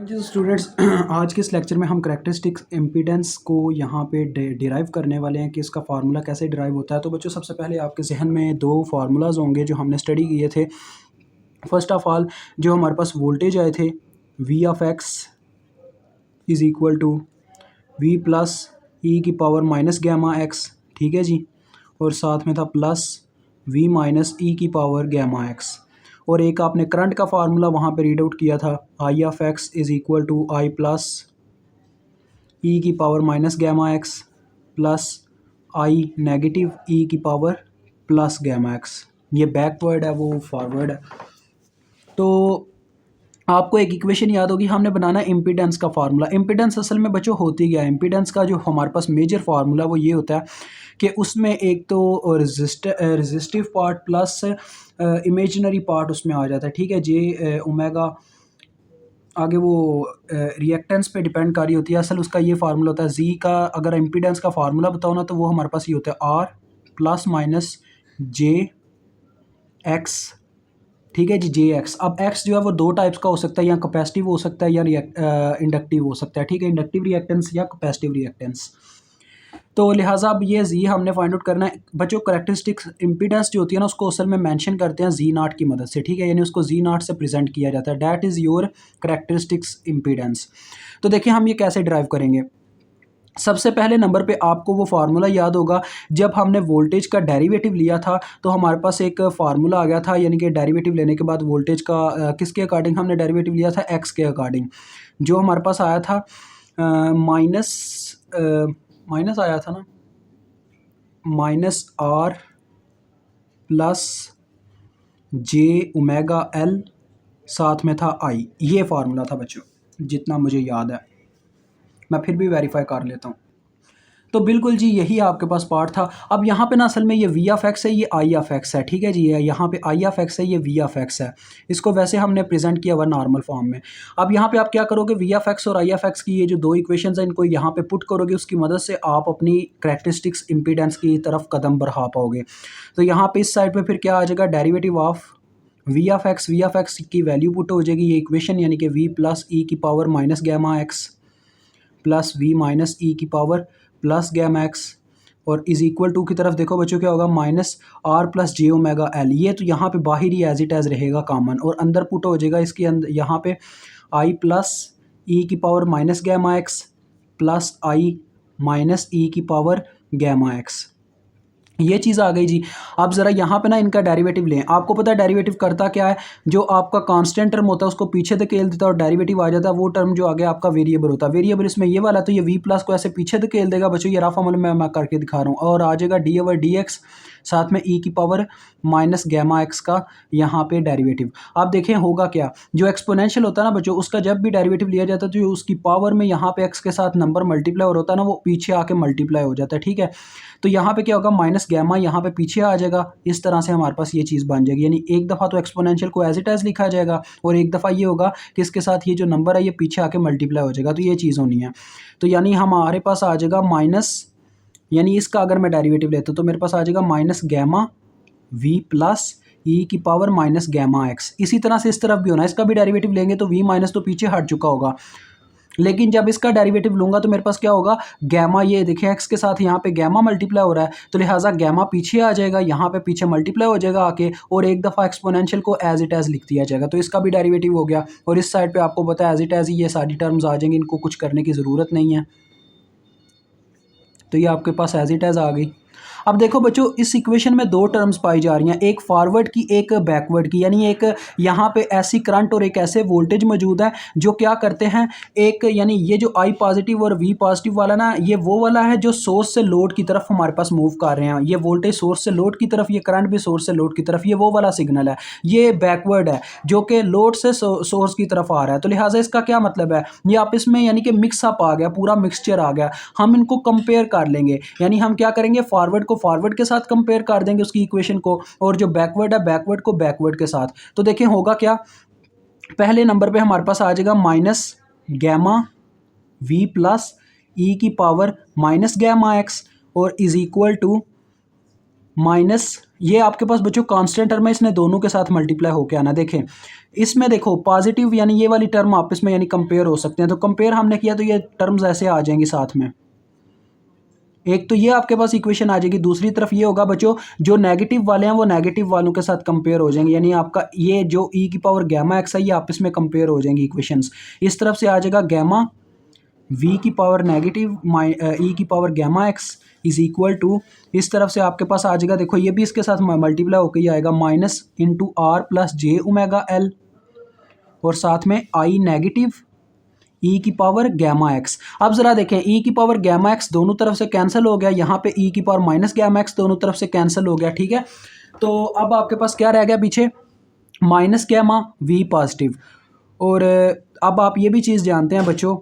जी students आज के इस लेक्चर में हम करैक्टरिस्टिक्स इम्पीडेंस को यहाँ पे डिराइव करने वाले हैं कि इसका फार्मूला कैसे डिराइव होता है। तो बच्चों सबसे पहले आपके जहन में दो फार्मूलाज होंगे जो हमने स्टडी किए थे। फर्स्ट ऑफ ऑल जो हमारे पास वोल्टेज आए थे V of x is equal to V plus e की पावर माइनस गैमा एक्स, ठीक है जी। और साथ में था प्लस V माइनस ई की पावर गैमा एक्स। और एक आपने करंट का फार्मूला वहाँ पे रीड आउट किया था I of x is equal to I plus e की power minus gamma x plus I negative ई की पावर प्लस गैमा एक्स। ये बैकवर्ड है, वो फॉरवर्ड है। तो आपको एक इक्वेशन याद होगी, हमने बनाना इम्पीडेंस का फार्मूला। इम्पीडेंस असल में बच्चों होती क्या है? इम्पीडेंस का जो हमारे पास मेजर फार्मूला वो ये होता है कि उसमें एक तो resistive part plus imaginary part उसमें आ जाता है, ठीक है। जे ओमेगा आगे वो रिएक्टेंस पे डिपेंड कर रही होती है। असल उसका ये फार्मूला होता है जी का, अगर इम्पीडेंस का फार्मूला बताओ ना तो वो हमारे पास ये होता है R plus minus J X, ठीक है जी, जे एक्स। अब एक्स जो है वो दो टाइप्स का हो सकता है, या कैपेसिटिव हो सकता है या इंडक्टिव हो सकता है, ठीक है। इंडक्टिव रिएक्टेंस या कैपेसिटिव रिएक्टेंस। तो लिहाजा अब ये जी हमने फाइंड आउट करना है बच्चों। करैक्टरिस्टिक्स इम्पीडेंस जो होती है ना उसको असल में मेंशन करते हैं जी नॉट की मदद से, ठीक है। यानी उसको जी नॉट से प्रेजेंट किया जाता है, that is your characteristics impedance. तो देखिए हम ये कैसे ड्राइव करेंगे। सबसे पहले नंबर पे आपको वो फार्मूला याद होगा, जब हमने वोल्टेज का डेरिवेटिव लिया था तो हमारे पास एक फार्मूला आ गया था, यानी कि डेरिवेटिव लेने के बाद वोल्टेज का किसके अकॉर्डिंग हमने डेरिवेटिव लिया था? एक्स के अकॉर्डिंग। जो हमारे पास आया था माइनस आया था ना, माइनस आर प्लस जे ओमेगा एल, साथ में था आई। ये फार्मूला था बच्चों जितना मुझे याद है, मैं फिर भी वेरीफाई कर लेता हूँ। तो बिल्कुल जी यही आपके पास पार्ट था। अब यहाँ पे ना असल में ये वी ऑफ एक्स है, ये आई ऑफ एक्स है, ठीक है जी। यहाँ पे आई ऑफ एक्स है, ये वी ऑफ एक्स है। इसको वैसे हमने प्रेजेंट किया हुआ नॉर्मल फॉर्म में। अब यहाँ पे आप क्या करोगे, वी ऑफ एक्स और आई ऑफ एक्स की ये जो दो इक्वेशंस हैं इनको यहाँ पे पुट करोगे, उसकी मदद से आप अपनी करैक्टरिस्टिक्स इम्पीडेंस की तरफ कदम बढ़ा पाओगे। तो यहाँ पे इस साइड पर फिर क्या आ जाएगा, derivative of V of X की वैल्यू पुट हो जाएगी, ये इक्वेशन, यानी कि वी प्लस ई की power minus gamma x plus V minus e की पावर प्लस गैमा एक्स। और इज इक्वल टू की तरफ देखो बच्चों क्या होगा, माइनस आर प्लस जे ओमेगा एल। ये तो यहाँ पे बाहर ही एज इट एज रहेगा कॉमन, और अंदर पुट हो जाएगा इसके अंदर यहाँ पे आई प्लस ई की power minus gamma x plus I minus e की पावर गैमा एक्स। ये चीज़ आ गई जी। आप ज़रा यहाँ पे ना इनका डेरिवेटिव लें। आपको पता है डेरिवेटिव करता क्या है, जो आपका कांस्टेंट टर्म होता है उसको पीछे धकेल देता है और डेरिवेटिव आ जाता है, वो टर्म जो आगे आपका वेरिएबल होता है। वेरिएबल इसमें ये वाला, तो ये वी प्लस को ऐसे पीछे धकेल देगा बच्चों, ये रफ अमल में मैं करके दिखा रहा हूँ। और आ जाएगा डी ओवर डी एक्स, साथ में ई की पावर माइनस गैमा एक्स का यहाँ पे डेरिवेटिव। आप देखें होगा क्या, जो एक्सपोनेंशियल होता है ना बच्चों, उसका जब भी डेरिवेटिव लिया जाता है तो उसकी पावर में यहाँ पे एक्स के साथ नंबर मल्टीप्लाई होता है ना, वो पीछे आके मल्टीप्लाई हो जाता है, ठीक है। तो यहाँ पे क्या होगा, माइनस गैमा यहाँ पे पीछे आ जाएगा। इस तरह से हमारे पास ये चीज़ बन जाएगी, यानी एक दफ़ा तो एक्सपोनेंशियल को एज इट एज लिखा जाएगा, और एक दफ़ा ये होगा कि इसके साथ ये जो नंबर है ये पीछे आके मल्टीप्लाई हो जाएगा। तो ये चीज़ होनी है। तो यानी हमारे पास आ जाएगा माइनस, यानी इसका अगर मैं डेरिवेटिव लेता हूँ तो मेरे पास आ जाएगा minus gamma we plus e की पावर माइनस गैमा एक्स। इसी तरह से इस तरफ भी होना है, इसका भी डेरिवेटिव लेंगे तो वी माइनस तो पीछे हट चुका होगा, लेकिन जब इसका डेरिवेटिव लूंगा तो मेरे पास क्या होगा, गैमा, ये देखिए एक्स के साथ यहाँ पे गैमा मल्टीप्लाई हो रहा है, तो लिहाजा गैमा पीछे आ जाएगा, यहाँ पे पीछे मल्टीप्लाई हो जाएगा आके, और एक दफ़ा एक्सपोनेंशियल को एज इट एज लिख दिया जाएगा। तो इसका भी डेरिवेटिव हो गया। और इस साइड पे आपको पता है एज इट एज ही ये सारी टर्म्स आ जाएंगी, इनको कुछ करने की ज़रूरत नहीं है। तो ये आपके पास एज इट एज आ गई। अब देखो बच्चों इस इक्वेशन में दो टर्म्स पाई जा रही हैं, एक फॉरवर्ड की एक बैकवर्ड की, यानी एक यहाँ पे ऐसी करंट और एक ऐसे वोल्टेज मौजूद है जो क्या करते हैं, एक यानी ये जो आई पॉजिटिव और वी पॉजिटिव वाला ना, ये वो वाला है जो सोर्स से लोड की तरफ हमारे पास मूव कर रहे हैं। ये वोल्टेज सोर्स से लोड की तरफ, ये करंट भी सोर्स से लोड की तरफ, ये वो वाला सिग्नल है। ये बैकवर्ड है जो कि लोड से सोर्स की तरफ आ रहा है। तो लिहाजा इसका क्या मतलब है, ये आपस में यानी कि मिक्सअप आ गया, पूरा मिक्सचर आ गया। हम इनको कंपेयर कर लेंगे, यानी हम क्या करेंगे, फॉरवर्ड को फॉरवर्ड के साथ कंपेयर कर देंगे उसकी इक्वेशन को, और जो बैकवर्ड है बैकवर्ड को बैकवर्ड के साथ। तो देखें होगा क्या, पहले नंबर पे हमारे पास आ जाएगा minus gamma we plus e की पावर माइनस गैमा एक्स, और इज इक्वल टू माइनस ये आपके पास बच्चों कांस्टेंट टर्म है, इसने दोनों के साथ मल्टीप्लाई होके आना। देखें इसमें देखो पॉजिटिव यानी ये वाली टर्म आपस में यानी कंपेयर हो सकते हैं, तो कंपेयर हमने किया तो ये टर्म्स ऐसे आ जाएंगी साथ में। एक तो ये आपके पास इक्वेशन आ जाएगी, दूसरी तरफ ये होगा बच्चों जो नेगेटिव वाले हैं वो नेगेटिव वालों के साथ कंपेयर हो जाएंगे, यानी आपका ये जो ई की पावर गैमा एक्स है ये आपस में कंपेयर हो जाएंगी इक्वेशंस। इस तरफ से आ जाएगा गैमा वी की पावर नेगेटिव ई की power gamma X is equal to, इस तरफ से आपके पास आ जाएगा, देखो ये भी इसके साथ मल्टीप्लाई होकर ही आएगा, माइनस इंटू आर प्लस जे ओमेगा एल और साथ में आई नेगेटिव ई की पावर गैमा एक्स। अब जरा देखें ई की पावर गैमा एक्स दोनों तरफ से कैंसिल हो गया, यहाँ पे ई की पावर माइनस गैमा एक्स दोनों तरफ से कैंसिल हो गया, ठीक है। तो अब आपके पास क्या रह गया पीछे, माइनस गैमा वी पॉजिटिव। और अब आप ये भी चीज़ जानते हैं बच्चों,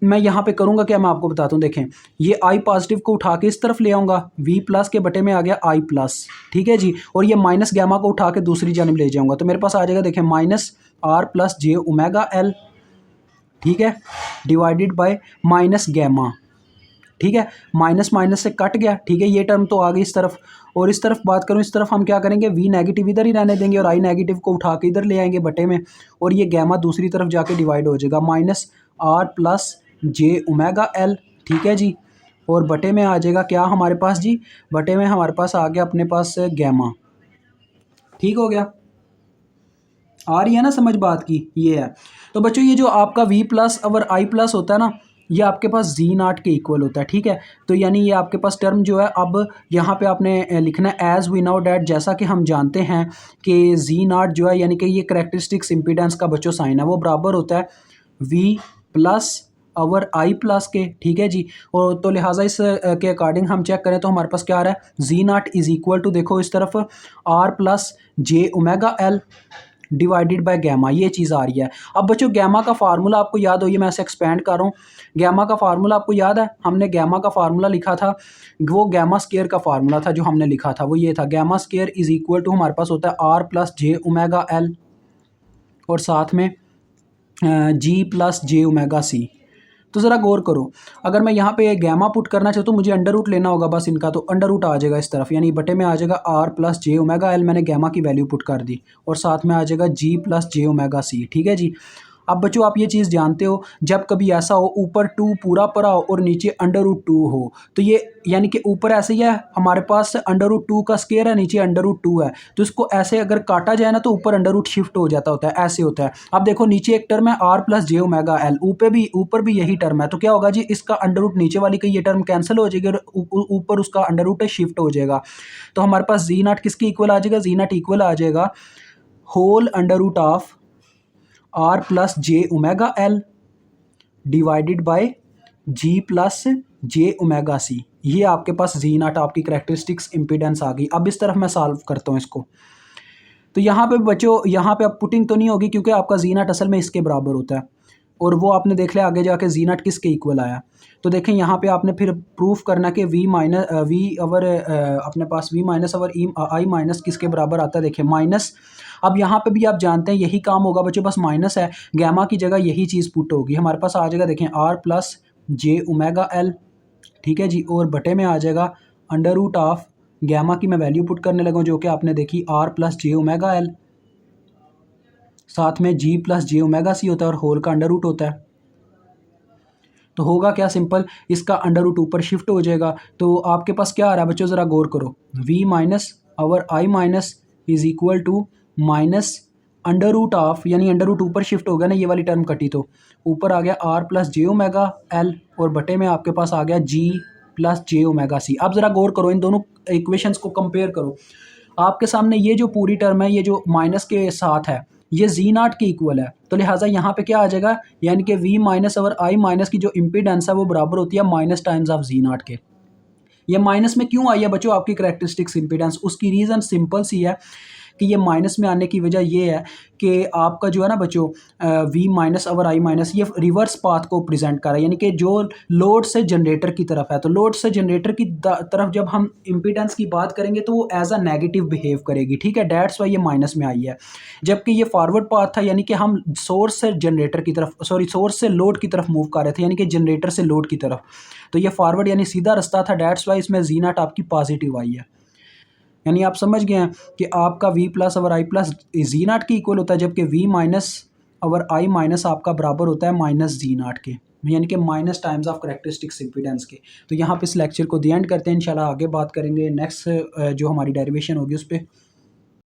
मैं यहाँ पे करूँगा क्या, मैं आपको बताता हूँ। देखें ये आई पॉजिटिव को उठा के इस तरफ ले आऊँगा, वी प्लस के बटे में आ गया आई प्लस, ठीक है जी। और ये माइनस गैमा को उठा के दूसरी जानब ले जाऊँगा तो मेरे पास आ जाएगा, देखें माइनस आर प्लस जे ओमेगा एल, ठीक है, डिवाइडेड बाय माइनस गैमा, ठीक है, माइनस माइनस से कट गया, ठीक है, ये टर्म तो आ गई इस तरफ। और इस तरफ बात करूँ, इस तरफ हम क्या करेंगे, वी नेगेटिव इधर ही रहने देंगे और आई नेगेटिव को उठा के इधर ले आएंगे बटे में, और ये गैमा दूसरी तरफ जाके डिवाइड हो जाएगा, माइनस आर प्लस जे ओमेगा एल, ठीक है जी। और बटे में आ जाएगा क्या हमारे पास जी, बटे में हमारे पास आ गया अपने पास गैमा, ठीक हो गया, आ रही है ना समझ बात की, ये है। तो बच्चों ये जो आपका v प्लस और i प्लस होता है ना, ये आपके पास जी नाट के इक्वल होता है, ठीक है। तो यानी ये आपके पास टर्म जो है, अब यहाँ पे आपने लिखना है एज वी नाउ डैट, जैसा कि हम जानते हैं कि जी नाट जो है यानी कि ये करेक्टरिस्टिक्स इम्पीडेंस का बच्चों साइन है, वो बराबर होता है v प्लस और आई प्लस के, ठीक है जी। और तो लिहाजा इस के अकॉर्डिंग हम चेक करें तो हमारे पास क्या आ रहा है, Z naught is equal to, देखो इस तरफ R plus J omega L divided by gamma, ये चीज़ आ रही है। अब बच्चों गैमा का फार्मूला आपको याद हो, ये मैं ऐसे एक्सपेंड कर रहा हूँ, गैमा का फार्मूला आपको याद है, हमने गैमा का फार्मूला लिखा था, वो गैमा स्केयर का फार्मूला था जो हमने लिखा था, वो ये था, gamma square is equal to हमारे पास होता है आर प्लस जे ओमेगा एल और साथ में जी प्लस जे ओमेगा सी। तो ज़रा गौर करो, अगर मैं यहाँ पे गैमा पुट करना चाहता हूँ, मुझे अंडर रूट लेना होगा बस इनका, तो अंडर रूट आ जाएगा इस तरफ, यानी बटे में आ जाएगा आर प्लस जे ओमेगा एल, मैंने गैमा की वैल्यू पुट कर दी, और साथ में आ जाएगा जी प्लस जे ओमेगा सी, ठीक है जी। अब बच्चों आप ये चीज़ जानते हो, जब कभी ऐसा हो ऊपर 2 पूरा पड़ा हो और नीचे अंडर रूट 2 हो, तो ये यानी कि ऊपर ऐसे ही है हमारे पास अंडर रूट 2 का स्केयर है, नीचे अंडर रूट 2 है, तो इसको ऐसे अगर काटा जाए ना तो ऊपर अंडर रूट शिफ्ट हो जाता होता है, ऐसे होता है। अब देखो नीचे एक टर्म है आर प्लस जे ओमेगा एल, ऊपर भी यही टर्म है, तो क्या होगा जी, इसका अंडर रूट नीचे वाली का ये टर्म कैंसिल हो जाएगी और ऊपर उसका अंडर रूट शिफ्ट हो जाएगा। तो हमारे पास जी नाट किसके इक्वल आ जाएगा, जी नाट इक्वल आ जाएगा whole under root of R plus J omega L divided by G plus J omega C. ये आपके पास जी नाट आपकी करेक्टरिस्टिक्स इम्पीडेंस आ गई। अब इस तरफ मैं सॉल्व करता हूँ इसको, तो यहाँ पे बच्चों यहाँ पे अब पुटिंग तो नहीं होगी क्योंकि आपका जी नाट असल में इसके बराबर होता है, और वो आपने देख लिया आगे जाके जी नाट किसके इक्वल आया। तो देखें यहाँ पे आपने फिर प्रूफ करना कि वी माइनस वी अवर अपने पास V minus over I minus किसके बराबर आता है, देखें माइनस। अब यहाँ पे भी आप जानते हैं यही काम होगा बच्चों, बस माइनस है, गैमा की जगह यही चीज़ पुट होगी, हमारे पास आ जाएगा, देखें आर प्लस जे ओमेगा एल, ठीक है जी, और बटे में आ जाएगा अंडर रूट ऑफ गैमा की मैं वैल्यू पुट करने लगा जो कि आपने देखी आर प्लस जे ओमेगा एल, साथ में जी प्लस जे ओमेगा सी होता है और होल का अंडर रूट होता है। तो होगा क्या, सिंपल, इसका अंडर रूट ऊपर शिफ्ट हो जाएगा। तो आपके पास क्या आ रहा है बच्चों, ज़रा गौर करो, v माइनस और I minus is equal to minus under root of, यानी अंडर रूट ऊपर शिफ्ट हो गया ना, ये वाली टर्म कटी तो ऊपर आ गया आर प्लस जे ओमेगा एल और बटे में आपके पास आ गया जी प्लस जे ओमेगा सी। अब ज़रा गौर करो, इन दोनों इक्वेशंस को कंपेयर करो, आपके सामने ये जो पूरी टर्म है, ये जो माइनस के साथ है, ये जी नाट के इक्वल है, तो लिहाजा यहाँ पे क्या आ जाएगा, यानी कि v माइनस और आई माइनस की जो इम्पीडेंस है वो बराबर होती है माइनस टाइम्स ऑफ जी नाट के। ये माइनस में क्यों आई है बच्चों आपकी करेक्टरिस्टिक्स इम्पीडेंस, उसकी रीज़न सिंपल सी है कि ये माइनस में आने की वजह ये है कि आपका जो है ना बच्चों वी माइनस और आई माइनस ये रिवर्स पाथ को प्रेजेंट कर रहा है, यानी कि जो लोड से जनरेटर की तरफ है, तो लोड से जनरेटर की तरफ जब हम इम्पीडेंस की बात करेंगे तो वो एज अ नेगेटिव बिहेव करेगी, ठीक है, डेट्स वाई ये माइनस में आई है। जबकि ये फॉरवर्ड पाथ था, यानी कि हम सोर्स से जनरेटर की तरफ, सॉरी सोर्स से लोड की तरफ मूव कर रहे थे, यानी कि जनरेटर से लोड की तरफ, तो ये फॉरवर्ड यानी सीधा रास्ता था, डेट्स वाई इसमें जी नाट आपकी पॉजिटिव आई है। यानी आप समझ गए हैं कि आपका वी प्लस और आई प्लस जी नाट के इक्वल होता है, जबकि वी माइनस और आई माइनस आपका बराबर होता है माइनस जी नाट के, यानी कि minus times of characteristics impedance के। तो यहाँ पे इस लेक्चर को दी एंड करते हैं, इंशाल्लाह आगे बात करेंगे नेक्स्ट जो हमारी डेरिवेशन होगी उस पर।